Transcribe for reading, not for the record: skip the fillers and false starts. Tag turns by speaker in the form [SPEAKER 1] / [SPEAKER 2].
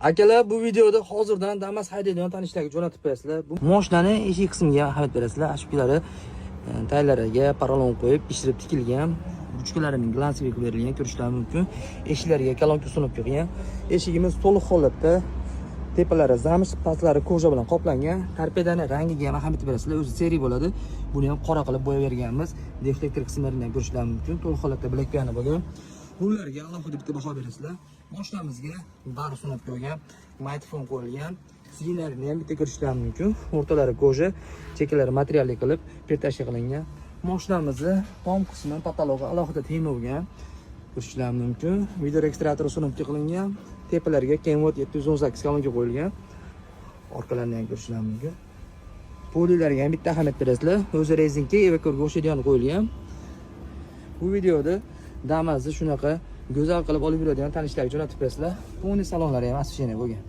[SPEAKER 1] Akalar, bu videoda hozirdan Damas haydaydigan tanishlarga jo'natib berasizlar. Bu mashinani eshik qismiga ahamiyat berasizlar. Ashbuklari taylariga paralon qo'yib, pishirib tikilgan. Ruchkalarining glansiga berilgan, ko'rishlari mumkin. Eshiklariga kolonka usulib qo'ygan. Eshigimiz to'liq holatda, tepalari zamsh, pastlari koja bilan qoplangan. Torpedani rangiga ham ahamiyat berasizlar. O'zi seri bo'ladi. Buni ham qora qilib bo'yab berganmiz. Deflektor qismlarini ham ko'rishlari mumkin. To'liq holatda black piano bo'lgan. Rullarga alohida bitta baho berasizlar. Mashinamizga bari sunab qo'ygan, mikrofon qo'yilgan. Silinarni ham bitta ko'rishlari mumkin. O'rtalari koja, chekkalari materialli qilib pertashi qilingan. Mashinamizni tom qismi patologi alohida temirgan. Ko'rishlari mumkin. Video registratori sunib qilingan. Tepalariga Kenwood 718 kolonka qo'yilgan. Orqalarini ham ko'rishlari mumkin. Polilarga ham bitta ahamiyat berasizlar. O'zi rezinka evakorga o'xshaydigan qo'yilgan. Bu videoda Damas'ni shunaqa go'zal qilib olib yuradigan tanishlarga jo'natib berasizlar. Buni salonlari ham asfishina bo'lgan.